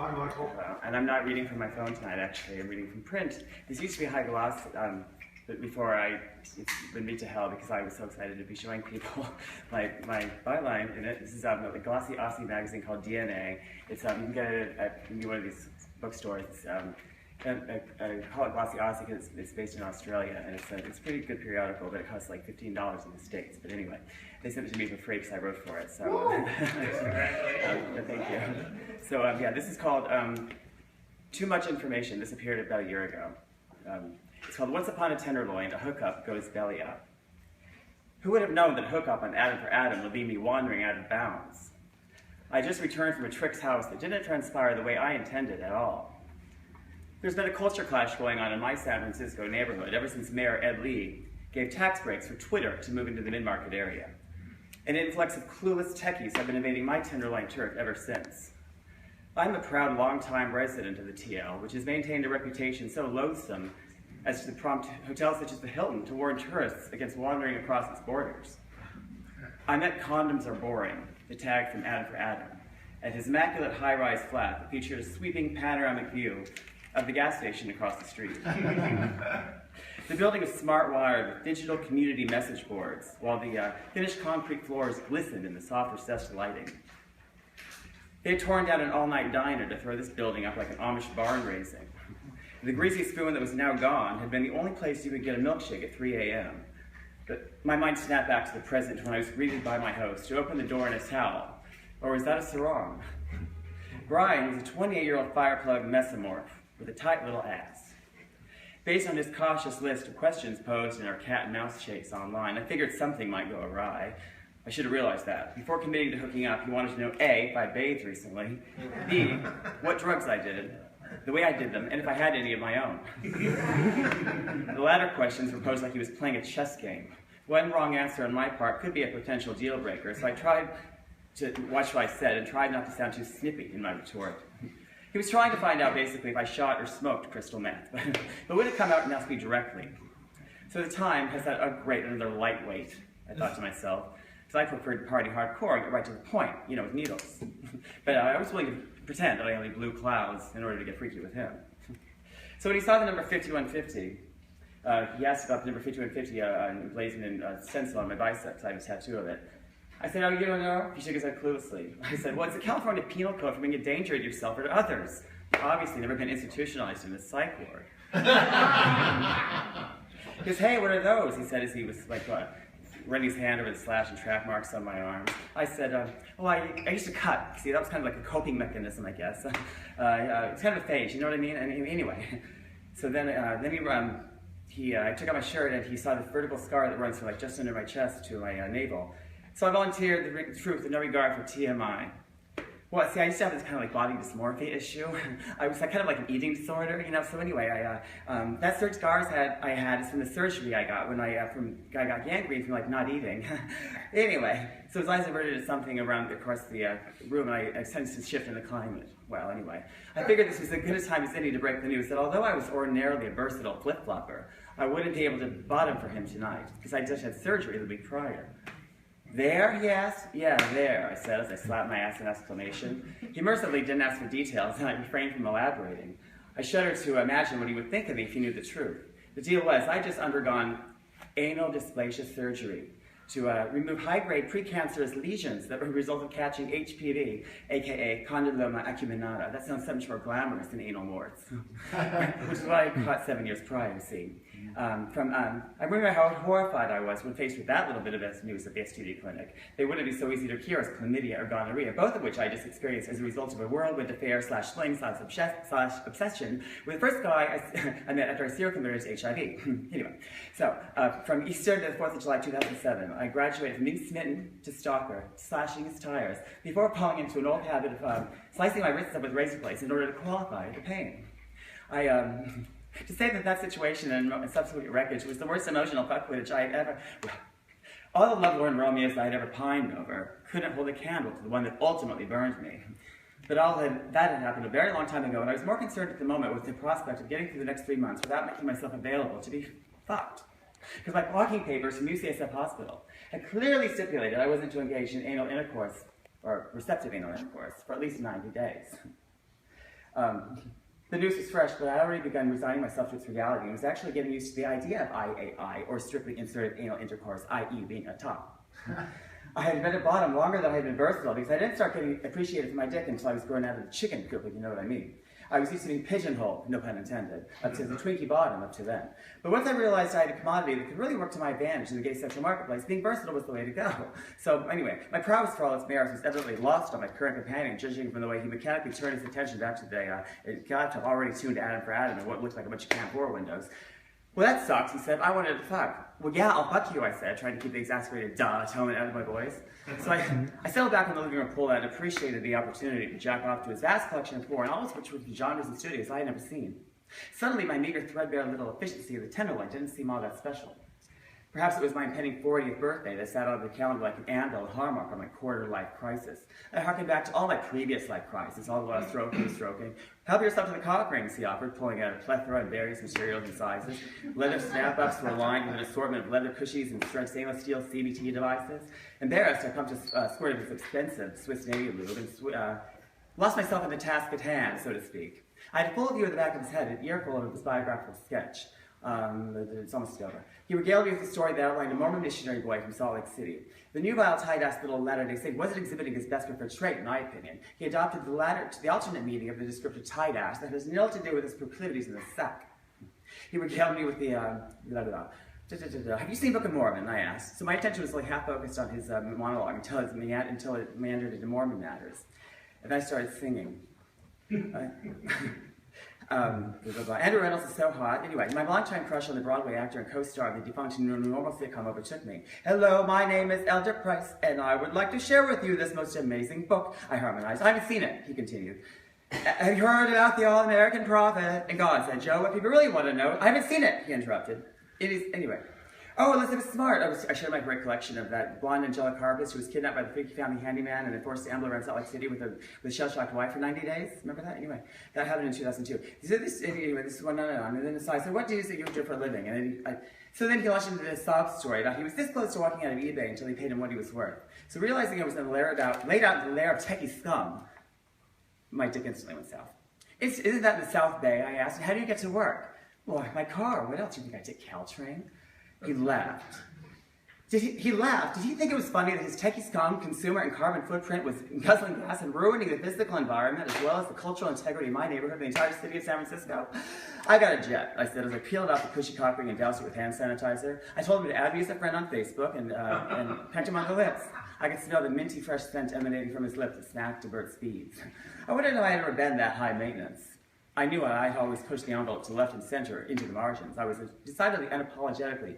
Hi, Michael. And I'm not reading from my phone tonight, actually. I'm reading from print. This used to be high gloss, but before it's been beat to hell because I was so excited to be showing people my byline in it. This is a glossy Aussie magazine called DNA. It's you can get it at one of these bookstores. I call it Glossy Aussie because it's based in Australia, and it's a pretty good periodical, but it costs like $15 in the States. But anyway, they sent it to me for free because I wrote for it. So thank you. So yeah, this is called Too Much Information. This appeared about a year ago. It's called Once Upon a Tenderloin, a Hookup Goes Belly Up. Who would have known that a hookup on Adam for Adam would leave me wandering out of bounds? I just returned from a trick's house that didn't transpire the way I intended at all. There's been a culture clash going on in my San Francisco neighborhood ever since Mayor Ed Lee gave tax breaks for Twitter to move into the mid-market area. An influx of clueless techies have been invading my Tenderloin turf ever since. I'm a proud longtime resident of the TL, which has maintained a reputation so loathsome as to prompt hotels such as the Hilton to warn tourists against wandering across its borders. I met Condoms Are Boring, the tag from Adam for Adam, at his immaculate high-rise flat that featured a sweeping panoramic view of the gas station across the street. The building is smart-wired with digital community message boards, while the finished concrete floors glistened in the soft recessed lighting. They had torn down an all-night diner to throw this building up like an Amish barn raising. The greasy spoon that was now gone had been the only place you could get a milkshake at 3 a.m. But my mind snapped back to the present when I was greeted by my host, who opened the door in a towel. Or was that a sarong? Brian was a 28-year-old fireplug mesomorph with a tight little ass. Based on his cautious list of questions posed in our cat and mouse chase online, I figured something might go awry. I should have realized that. Before committing to hooking up, he wanted to know A, if I bathed recently, B, what drugs I did, the way I did them, and if I had any of my own. The latter questions were posed like he was playing a chess game. One wrong answer on my part could be a potential deal breaker, so I tried to watch what I said and tried not to sound too snippy in my retort. He was trying to find out basically if I shot or smoked crystal meth, but would it come out and ask me directly? So at the time, I thought, oh great, another lightweight, I thought to myself, because I preferred to party hardcore and get right to the point, you know, with needles. But I was willing to pretend that I only blew clouds in order to get freaky with him. So when he saw the number 5150, he asked about the number 5150 emblazoned in stencil on my biceps. I have a tattoo of it. I said, oh, you don't know? He shook his head cluelessly. I said, well, it's the California Penal Code for being a danger to yourself or to others. You've obviously never been institutionalized in a psych ward. He goes, hey, what are those? He said as he was like running his hand over the slash and track marks on my arms. I said, well, I used to cut. See, that was kind of like a coping mechanism, I guess. It's kind of a phase, you know what I mean? And anyway, so then he took out my shirt and he saw this vertical scar that runs from like just under my chest to my navel. So I volunteered the truth with no regard for TMI. Well, see, I used to have this kind of like body dysmorphia issue. I was kind of like an eating disorder, you know. So anyway, that surge scars I had is from the surgery I got when I got gangrene from like not eating. Anyway, so his eyes averted to something around across the room, and I sensed a shift in the climate. Well, anyway, I figured this was as good a time as any to break the news that although I was ordinarily a versatile flip-flopper, I wouldn't be able to bottom for him tonight because I just had surgery the week prior. There, he asked? Yeah, there, I said as I slapped my ass in exclamation. He mercifully didn't ask for details, and I refrained from elaborating. I shuddered to imagine what he would think of me if he knew the truth. The deal was, I'd just undergone anal dysplasia surgery to remove high-grade precancerous lesions that were a result of catching HPV, aka condyloma acuminata. That sounds so much more glamorous than anal warts, which is what I caught 7 years prior, you see. I remember how horrified I was when faced with that little bit of news at the STD clinic. They wouldn't be so easy to cure as chlamydia or gonorrhea, both of which I just experienced as a result of a whirlwind affair slash sling slash obsession with the first guy I met after I serial committed HIV. Anyway, so from Easter to the 4th of July 2007, I graduated from being smitten to stalker, slashing his tires, before falling into an old habit of slicing my wrists up with razor blades in order to qualify the pain. To say that situation and subsequent wreckage was the worst emotional fuckwitch I had ever... All the lovelorn Romeos I had ever pined over couldn't hold a candle to the one that ultimately burned me. But that had happened a very long time ago, and I was more concerned at the moment with the prospect of getting through the next 3 months without making myself available to be fucked. Because my blocking papers from UCSF Hospital had clearly stipulated I wasn't to engage in anal intercourse, or receptive anal intercourse, for at least 90 days. The news was fresh, but I had already begun resigning myself to its reality and was actually getting used to the idea of IAI, or strictly inserted anal intercourse, i.e. being a top. I had been at bottom longer than I had been versatile because I didn't start getting appreciated for my dick until I was growing out of the chicken coop, if you know what I mean. I was used to being pigeonholed, no pun intended, up to the Twinkie bottom up to then. But once I realized I had a commodity that could really work to my advantage in the gay sexual marketplace, being versatile was the way to go. So anyway, my prowess for all its merits was evidently lost on my current companion, judging from the way he mechanically turned his attention back to the already tuned Adam for Adam and what looked like a bunch of Camp 4 windows. Well, that sucks, he said. I wanted to fuck. Well, yeah, I'll fuck you, I said, trying to keep the exasperated duh tone out of my voice. So I settled back in the living room pool and appreciated the opportunity to jack off to his vast collection of porn, all of which were genres and studios I had never seen. Suddenly, my meager, threadbare little efficiency of the tenderloin didn't seem all that special. Perhaps it was my impending 40th birthday that sat on the calendar like an anvil hallmark on my quarter-life crisis. I harkened back to all my previous life crises, all the while stroking. Help yourself to the cock rings, he offered, pulling out a plethora of various materials and sizes. Leather snap-ups were lined with an assortment of leather cushies and stainless steel CBT devices. Embarrassed, I pumped a squirt of this expensive Swiss Navy lube and lost myself in the task at hand, so to speak. I had a full view of the back of his head, an earful of his biographical sketch. It's almost over. He regaled me with a story that outlined a Mormon missionary boy from Salt Lake City. The nubile, tight-ass little Latter-day Saint wasn't exhibiting his best preferred trait, in my opinion. He adopted the alternate meaning of the descriptive tight-ass that has nil to do with his proclivities in the sack. He regaled me with the, have you seen Book of Mormon? I asked. So my attention was like half focused on his monologue until it meandered into Mormon matters. And then I started singing. Andrew Reynolds is so hot. Anyway, my longtime crush on the Broadway actor and co-star of the defunct normal sitcom overtook me. Hello, my name is Elder Price, and I would like to share with you this most amazing book. I harmonized. I haven't seen it, he continued. Have you heard about the All-American Prophet? And God said, Joe, what people really want to know. I haven't seen it, he interrupted. It is, anyway. Oh, Elizabeth Smart. I shared my great collection of that blonde angelic harpist who was kidnapped by the freaky family handyman and then forced to amble around Salt Lake City with a shell-shocked wife for 90 days. Remember that? Anyway, that happened in 2002. So this is one on. And then aside, so what do you say you do for a living? And then he launched into this sob story about he was this close to walking out of eBay until he paid him what he was worth. So realizing I was laid out in the lair of techie scum, my dick instantly went south. Isn't that in the South Bay? I asked. How do you get to work? Well, my car. What else? Do you think I take Caltrain? He laughed. He laughed. Did he think it was funny that his techie scum, consumer, and carbon footprint was guzzling gas and ruining the physical environment as well as the cultural integrity of my neighborhood and the entire city of San Francisco? I got a jet, I said as I peeled off the cushy cock ring and doused it with hand sanitizer. I told him to add me as a friend on Facebook and pecked him on the lips. I could smell the minty fresh scent emanating from his lips that snacked to Bert's speeds. I wondered if I had ever been that high maintenance. I knew I'd always pushed the envelope to left and center into the margins. I was decidedly unapologetically